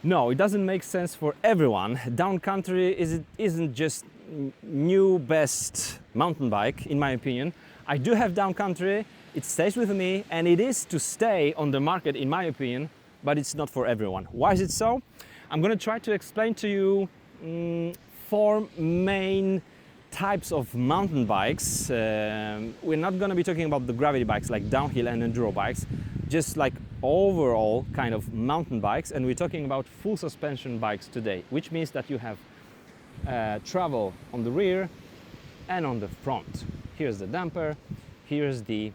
No, it doesn't make sense for everyone. Downcountry isn't just new best mountain bike, in my opinion. I do have Downcountry, it stays with me, and it is to stay on the market, in my opinion, but it's not for everyone. Why is it so? I'm going to try to explain to you four main types of mountain bikes. We're not going to be talking about the gravity bikes like downhill and enduro bikes, just like overall kind of mountain bikes, and we're talking about full suspension bikes today, which means that you have travel on the rear and on the front. Here's the damper, here's the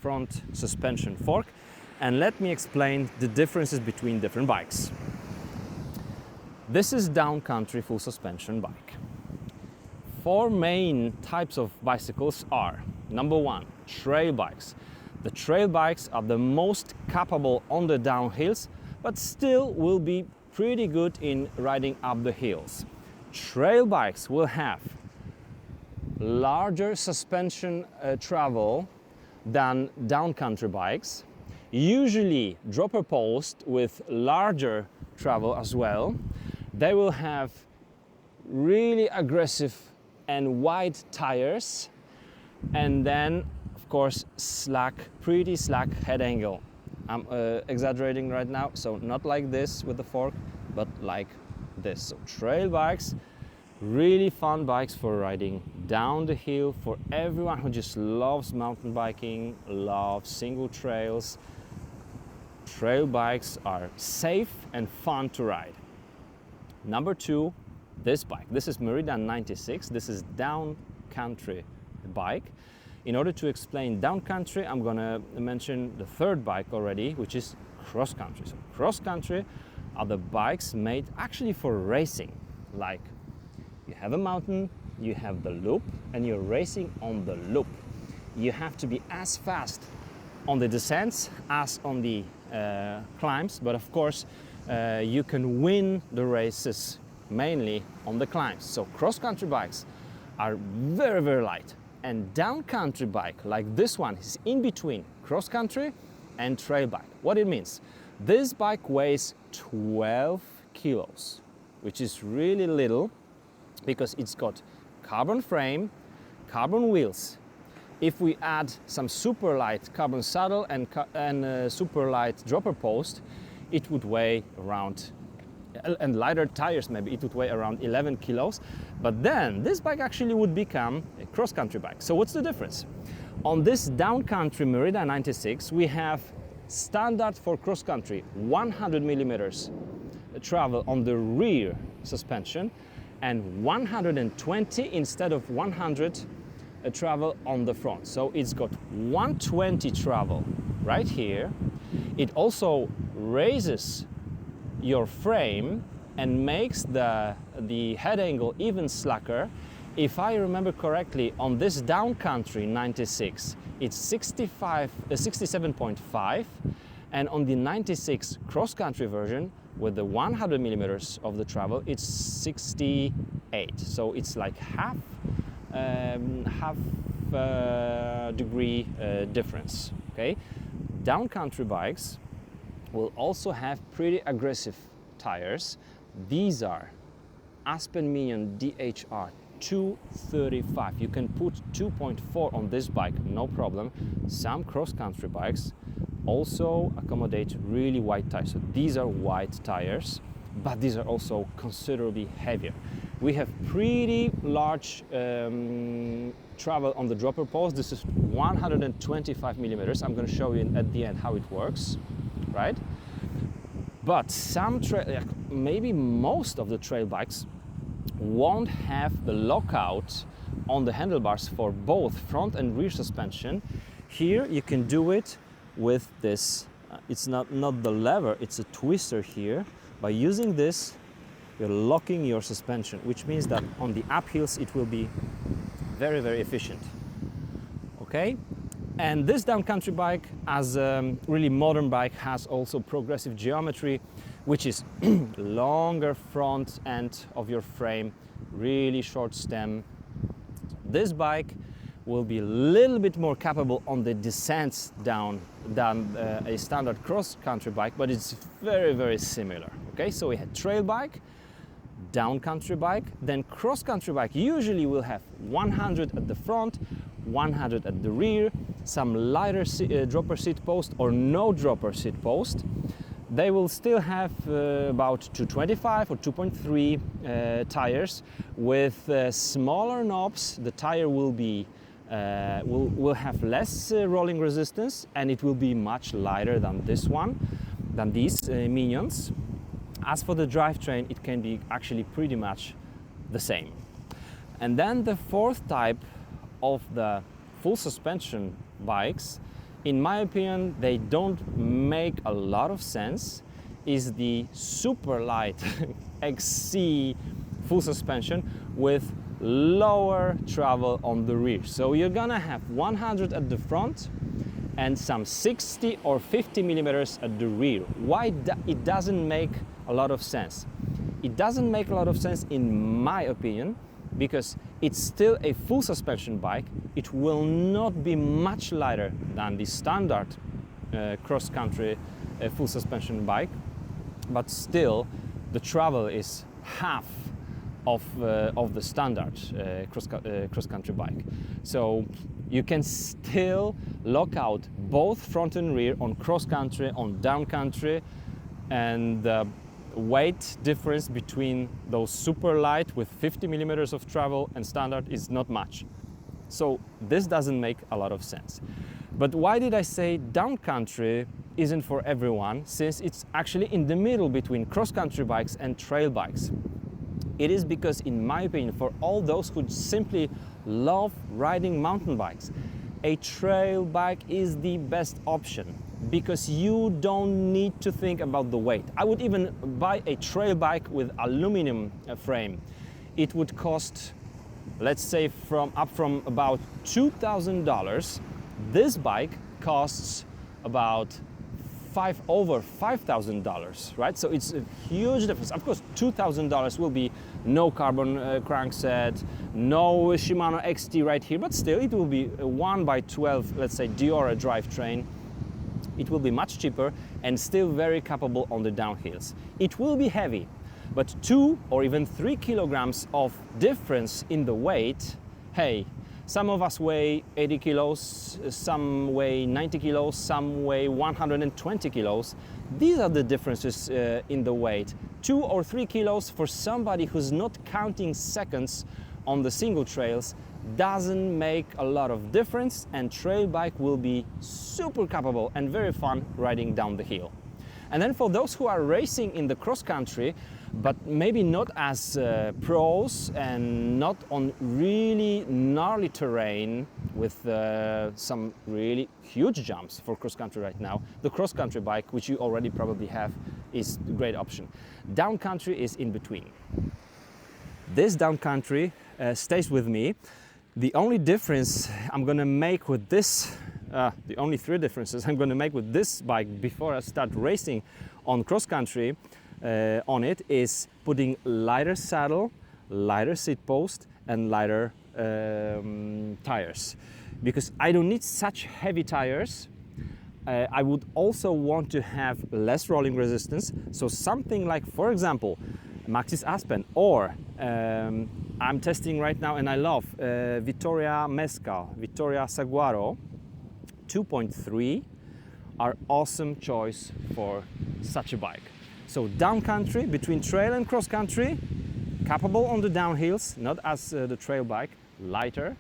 front suspension fork, and let me explain the differences between different bikes. This is Downcountry full suspension bike. Four main types of bicycles are: number one, trail bikes. The trail bikes are the most capable on the downhills, but still will be pretty good in riding up the hills. Trail bikes will have larger suspension travel than downcountry bikes, usually dropper post with larger travel as well. They will have really aggressive and wide tires, and then of course pretty slack head angle. I'm exaggerating right now, so not like this with the fork, but like this. So trail bikes, really fun bikes for riding down the hill, for everyone who just loves mountain biking, loves single trails. Trail bikes are safe and fun to ride. Number two, this bike. This is Meridian 96. This is downcountry bike. In order to explain downcountry, I'm gonna mention the third bike already, which is cross country. So cross country are the bikes made actually for racing. Like you have a mountain, you have the loop, and you're racing on the loop. You have to be as fast on the descents as on the climbs, but of course you can win the races mainly on the climbs. So cross-country bikes are very, very light, and down-country bike like this one is in between cross-country and trail bike. What it means: this bike weighs 12 kilos, which is really little because it's got carbon frame, carbon wheels. If we add some super light carbon saddle and super light dropper post, it would weigh around, and lighter tires maybe, it would weigh around 11 kilos. But then this bike actually would become a cross-country bike. So what's the difference? On this downcountry Meridian 96, we have standard for cross-country 100 millimeters travel on the rear suspension, and 120 instead of 100 travel on the front. So it's got 120 travel right here. It also raises your frame and makes the head angle even slacker. If I remember correctly, on this downcountry 96, it's 67.5, and on the 96 cross-country version with the 100 millimeters of the travel, it's 68. So it's like half degree difference. Okay, downcountry bikes will also have pretty aggressive tires. These are Aspen Minion DHR 235. You can put 2.4 on this bike, no problem. Some cross-country bikes also accommodate really wide tires. So these are wide tires, but these are also considerably heavier. We have pretty large travel on the dropper post. This is 125 millimeters. I'm going to show you at the end how it works, right? But some maybe most of the trail bikes won't have the lockout on the handlebars for both front and rear suspension. Here you can do it with this. It's not the lever, it's a twister here. By using this, you're locking your suspension, which means that on the uphills it will be very, very efficient. Okay? And this downcountry bike, as a really modern bike, has also progressive geometry, which is longer front end of your frame, really short stem. This bike will be a little bit more capable on the descents down than a standard cross-country bike, but it's very, very similar. Okay? Okay, so we had trail bike, downcountry bike, then cross-country bike usually will have 100 at the front, 100 at the rear, some lighter dropper seat post or no dropper seat post. They will still have about 225 or 2.3 tires with smaller knobs. The tire will be will have less rolling resistance, and it will be much lighter than this one, than these Minions. As for the drivetrain, it can be actually pretty much the same. And then the fourth type of the full suspension bikes, in my opinion, they don't make a lot of sense, is the super light XC full suspension with lower travel on the rear. So you're gonna have 100 at the front and some 60 or 50 millimeters at the rear. Why it doesn't make a lot of sense? It doesn't make a lot of sense in my opinion, because it's still a full suspension bike. It will not be much lighter than the standard cross-country full suspension bike, but still the travel is half of the standard cross-country bike. So you can still lock out both front and rear on cross-country, on downcountry, and the weight difference between those super light with 50 millimeters of travel and standard is not much. So this doesn't make a lot of sense. But why did I say downcountry isn't for everyone, since it's actually in the middle between cross-country bikes and trail bikes? It is because, in my opinion, for all those who simply love riding mountain bikes, a trail bike is the best option, because you don't need to think about the weight. I would even buy a trail bike with aluminum frame. It would cost, let's say, from about $2,000. This bike costs about over $5,000, right? So it's a huge difference. Of course, $2,000 will be no carbon crankset, no Shimano XT right here, but still it will be a 1x12, let's say, Diora drivetrain. It will be much cheaper and still very capable on the downhills. It will be heavy, but 2 or even 3 kilograms of difference in the weight, hey, some of us weigh 80 kilos, some weigh 90 kilos, some weigh 120 kilos. These are the differences in the weight. 2 or 3 kilos for somebody who's not counting seconds on the single trails doesn't make a lot of difference, and trail bike will be super capable and very fun riding down the hill. And then for those who are racing in the cross country, but maybe not as pros and not on really gnarly terrain with some really huge jumps for cross country right now, the cross country bike, which you already probably have, is a great option. Down country is in between. This down country stays with me. The only difference I'm gonna make with this, the only 3 differences I'm gonna make with this bike before I start racing on cross country on it, is putting lighter saddle, lighter seat post, and lighter tires. Because I don't need such heavy tires. I would also want to have less rolling resistance. So something like, for example, Maxxis Aspen, or I'm testing right now and I love Vittoria Mescal, Vittoria Saguaro 2.3 are awesome choice for such a bike. So downcountry, between trail and cross country, capable on the downhills, not as the trail bike, lighter,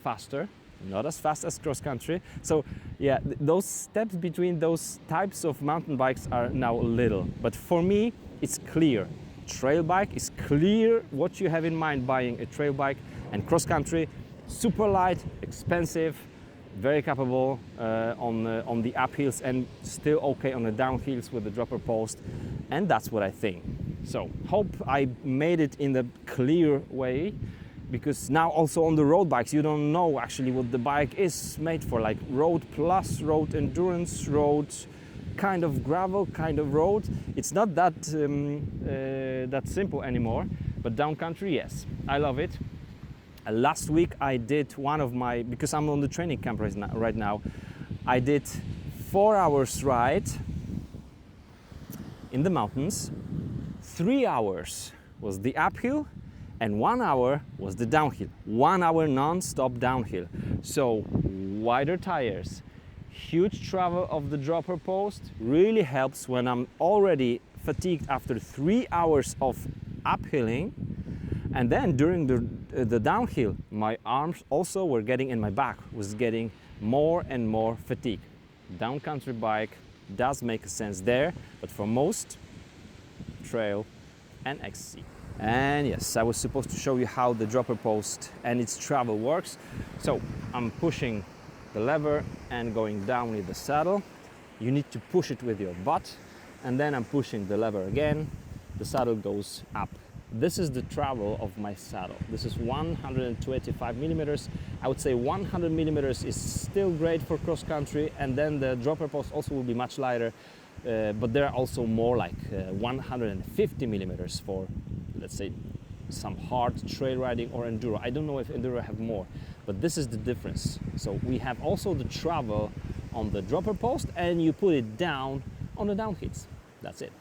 faster, not as fast as cross country. So yeah, those steps between those types of mountain bikes are now little, but for me it's clear. Trail bike is clear what you have in mind buying a trail bike, and cross country, super light, expensive, very capable on the uphills and still okay on the downhills with the dropper post, and that's what I think. So hope I made it in the clear way, because now also on the road bikes you don't know actually what the bike is made for, like road plus, road endurance, road kind of gravel, kind of road. It's not that that simple anymore, but downcountry, yes, I love it. Last week I did one of my, because I'm on the training camp right now, I did 4 hours ride in the mountains 3 hours was the uphill and 1 hour was the downhill. 1 hour non-stop downhill. So wider tires, huge travel of the dropper post really helps when I'm already fatigued after 3 hours of uphilling. And then during the downhill, my arms also were getting, and my back was getting more and more fatigue. Downcountry bike does make sense there, but for most, trail and XC. And yes, I was supposed to show you how the dropper post and its travel works. So I'm pushing the lever and going down with the saddle. You need to push it with your butt, and then I'm pushing the lever again. The saddle goes up. This is the travel of my saddle. This is 125 millimeters. I would say 100 millimeters is still great for cross country, and then the dropper post also will be much lighter, but there are also more like 150 millimeters for, let's say, some hard trail riding or enduro. I don't know if enduro have more, but this is the difference. So we have also the travel on the dropper post, and you put it down on the downhills. That's it.